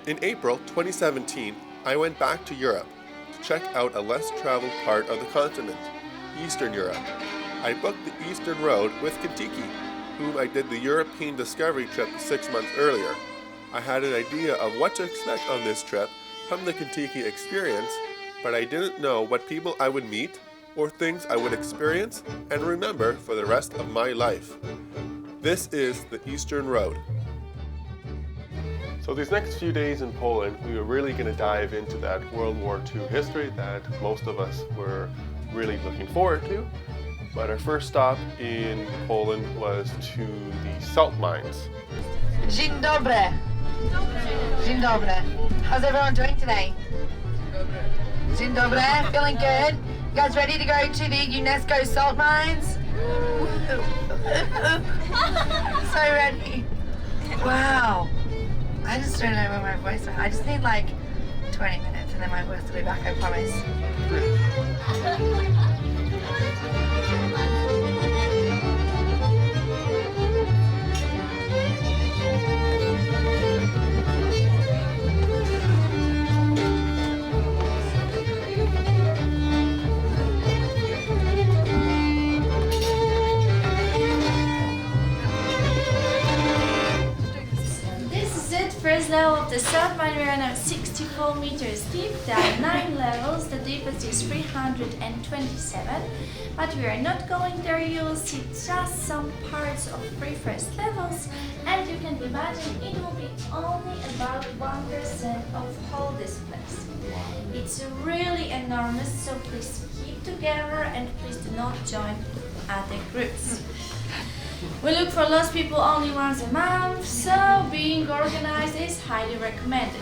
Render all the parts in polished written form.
In April 2017, I went back to Europe to check out a less traveled part of the continent, Eastern Europe. I booked the Eastern Road with Contiki, whom I did the European Discovery trip 6 months earlier. I had an idea of what to expect on this trip from the Contiki experience, but I didn't know what people I would meet or things I would experience and remember for the rest of my life. This is the Eastern Road. So these next few days in Poland, we are really going to dive into that World War II history that most of us were really looking forward to. But our first stop in Poland was to the salt mines. Dzień dobry. Dzień dobry. How's everyone doing today? Dzień dobry. Feeling good? You guys ready to go to the UNESCO salt mines? So ready. Wow. I just don't know where my voice went. I just need like 20 minutes and then my voice will be back, I promise. First level of the salt mine, we are now 64 meters deep. There are 9 levels, the deepest is 327, but we are not going there. You will see just some parts of 3 first levels, and you can imagine it will be only about 1% of whole this place. It's really enormous, so please keep together and please do not join other groups. We look for lost people only once a month, so being organized is highly recommended.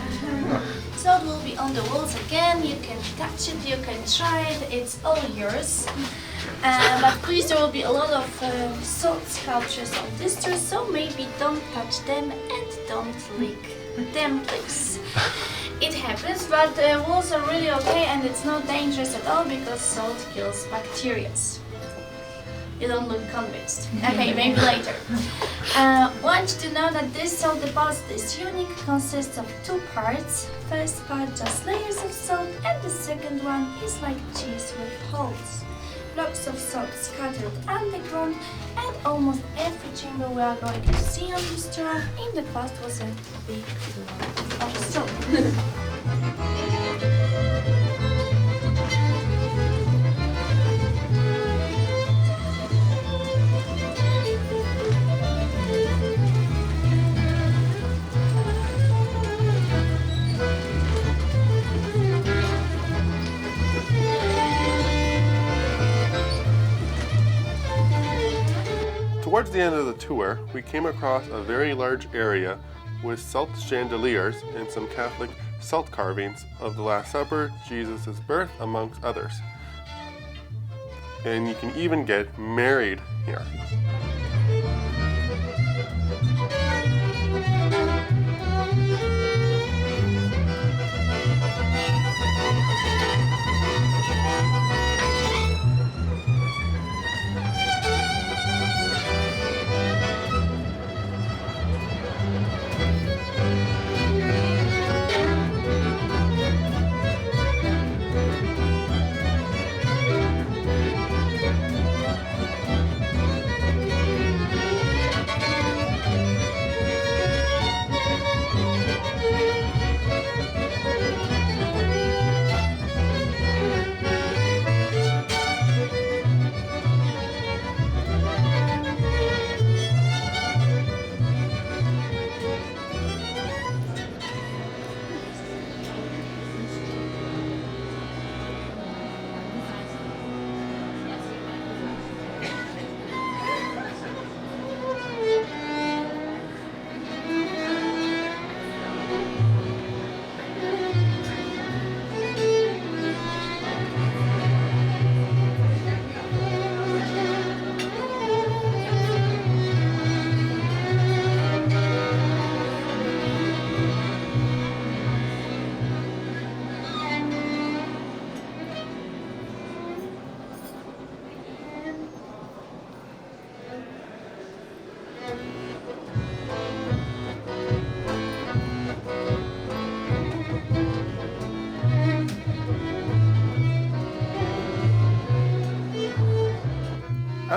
Salt will be on the walls again, you can touch it, you can try it, it's all yours. But please, there will be a lot of salt sculptures on this tour, so maybe don't touch them and don't lick them, please. It happens, but the walls are really okay and it's not dangerous at all because salt kills bacteria. You don't look convinced. Okay, maybe later. Want you to know that this salt deposit is unique, consists of 2 parts. First part just layers of salt and the second one is like cheese with holes. Blocks of salt scattered underground, and almost every chamber we are going to see on this tour in the past was a big block of salt. Towards the end of the tour, we came across a very large area with salt chandeliers and some Catholic salt carvings of the Last Supper, Jesus' birth, amongst others. And you can even get married here.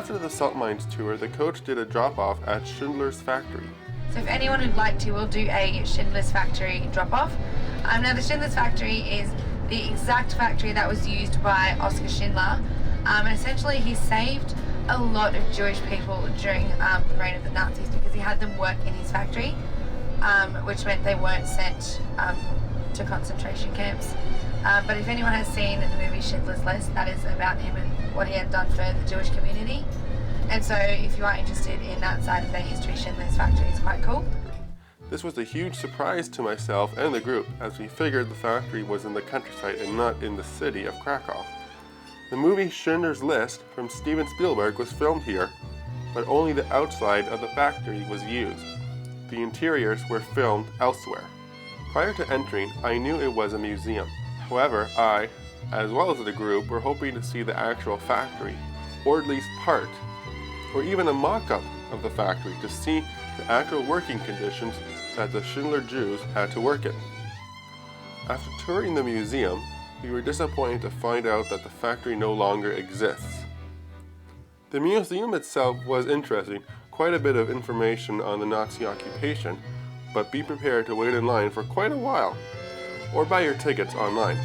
After the salt mines tour, the coach did a drop-off at Schindler's factory. So if anyone would like to, we'll do a Schindler's factory drop-off. Now the Schindler's factory is the exact factory that was used by Oskar Schindler, and essentially he saved a lot of Jewish people during the reign of the Nazis because he had them work in his factory, which meant they weren't sent to concentration camps. But if anyone has seen the movie Schindler's List, that is about him and what he had done for the Jewish community. And so if you are interested in that side of their history, Schindler's factory is quite cool. This was a huge surprise to myself and the group, as we figured the factory was in the countryside and not in the city of Krakow. The movie Schindler's List from Steven Spielberg was filmed here, but only the outside of the factory was used. The interiors were filmed elsewhere. Prior to entering, I knew it was a museum. However, I, as well as the group, were hoping to see the actual factory, or at least part, or even a mock-up of the factory to see the actual working conditions that the Schindler Jews had to work in. After touring the museum, we were disappointed to find out that the factory no longer exists. The museum itself was interesting, quite a bit of information on the Nazi occupation, but be prepared to wait in line for quite a while, or buy your tickets online.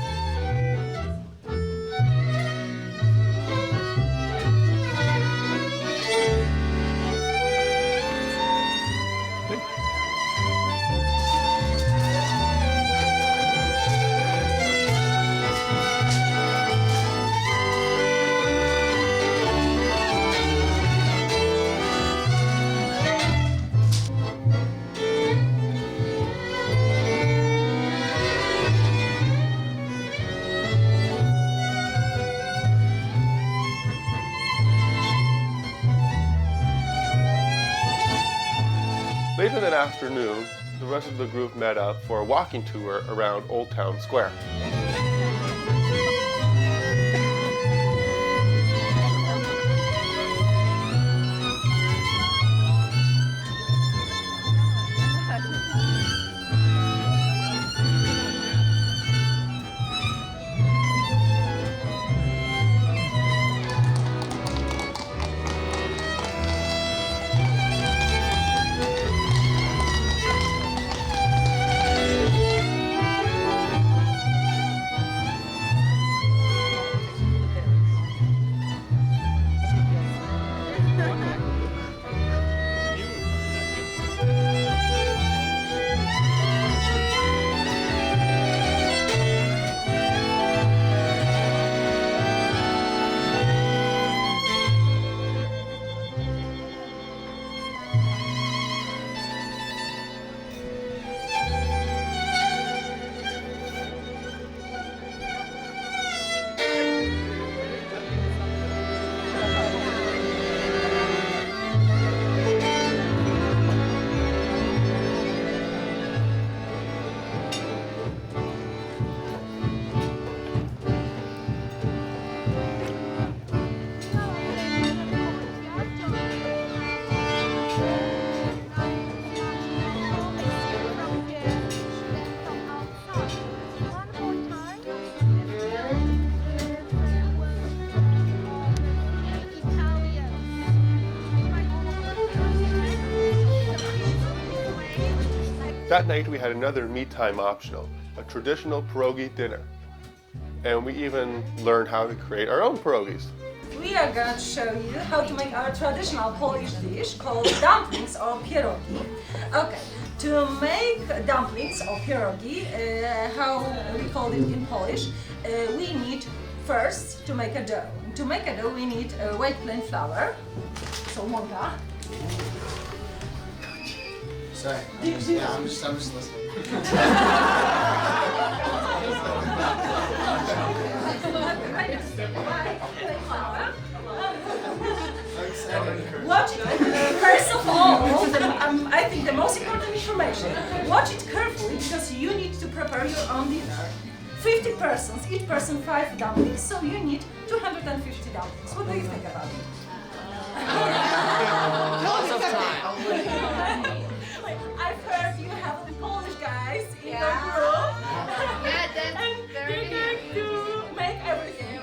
Later that afternoon, the rest of the group met up for a walking tour around Old Town Square. That night we had another meat time optional, a traditional pierogi dinner. And we even learned how to create our own pierogis. We are going to show you how to make our traditional Polish dish called dumplings or pierogi. Okay, to make dumplings or pierogi, how we call it in Polish, we need first to make a dough. To make a dough we need white plain flour, so mąka. Sorry, I'm just listening. Watch it. First of all, I think the most important information, watch it carefully because you need to prepare your own dinner. 50 persons, each person 5 dumplings, so you need 250 dumplings. What do you think about it? Lots of time. I've heard you have the Polish guys in the group. Yeah, that's And very they're going to make everything.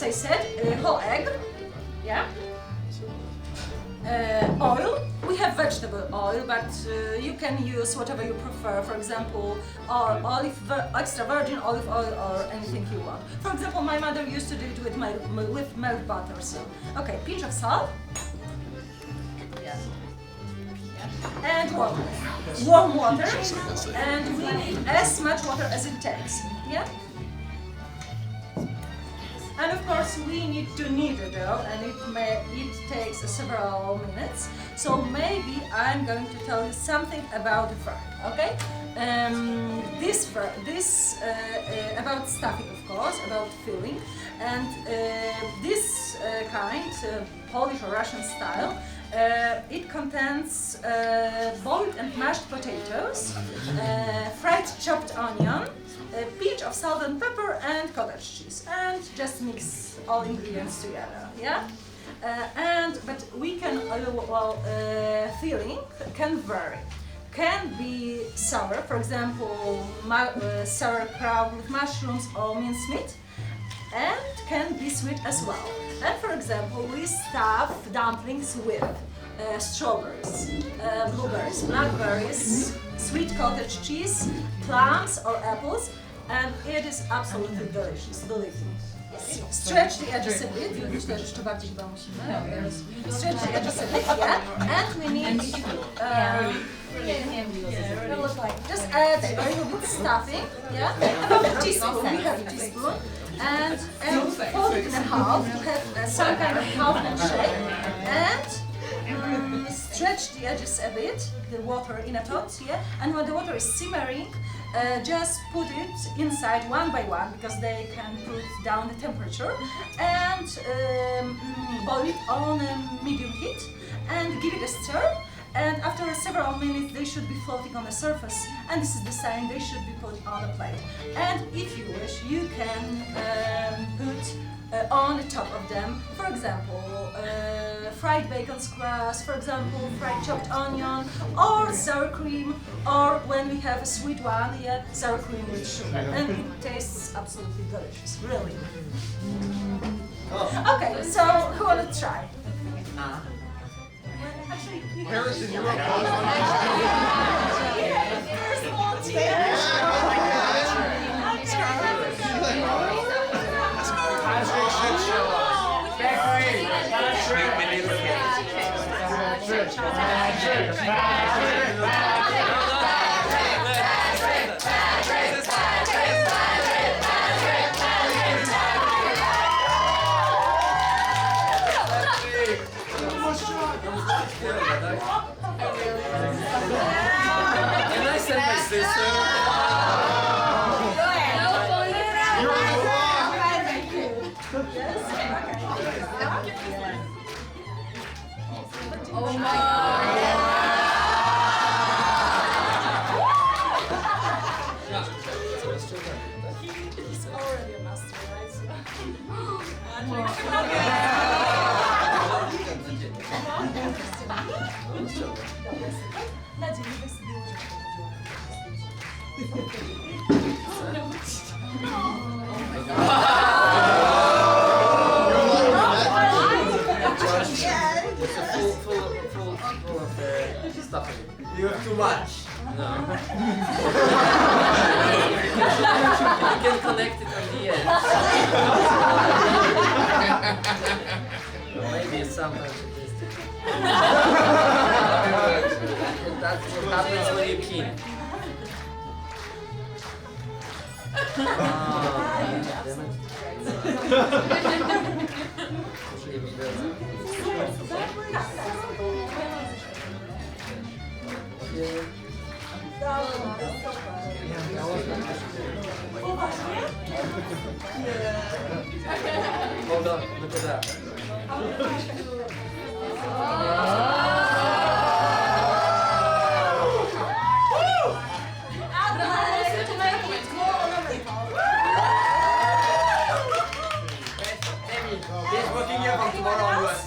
as I said, whole egg, yeah. Oil, we have vegetable oil, but you can use whatever you prefer. For example, extra virgin olive oil or anything you want. For example, my mother used to do it with milk butter. So, okay, pinch of salt. Yeah. And warm water. And we need as much water as it takes. Yeah. And of course, we need to knead the dough, and it takes several minutes. So maybe I'm going to tell you something about the fry, okay? About stuffing, of course, about filling, and this kind, Polish or Russian style, it contains boiled and mashed potatoes, fried chopped onion, a pinch of salt and pepper, and cottage cheese, and just mix all ingredients together. Yeah, but we can filling can vary. Can be sour, for example, sauerkraut with mushrooms or mincemeat, and can be sweet as well. And for example, we stuff dumplings with strawberries, blueberries, blackberries, sweet cottage cheese, plums or apples, and it is absolutely delicious, believe me. Stretch the edges a bit, stretch the edges a bit, yeah, and we need just add a little bit stuffing, yeah, about a teaspoon, we have a teaspoon, and fold it in half to have some kind of half-moon shape, and stretch the edges a bit, the water in a pot, yeah, and when the water is simmering, just put it inside one by one, because they can put down the temperature, and boil it on a medium heat, and give it a stir. And after several minutes, they should be floating on the surface, and this is the sign they should be put on a plate. And if you wish, you can put on the top of them, for example, fried bacon scraps, for example, fried chopped onion, or sour cream, or when we have a sweet one, yeah, sour cream with sugar, and it tastes absolutely delicious, really. Okay, so who wanna try? Harrison, you're Can I send my sister? Oh my God. He's already a master, Full of stuffing. You have too much. No. You can connect it on the end. Maybe sometimes it is. That's what happens when you keen. Hold on, look at that. He's booking you from tomorrow onwards.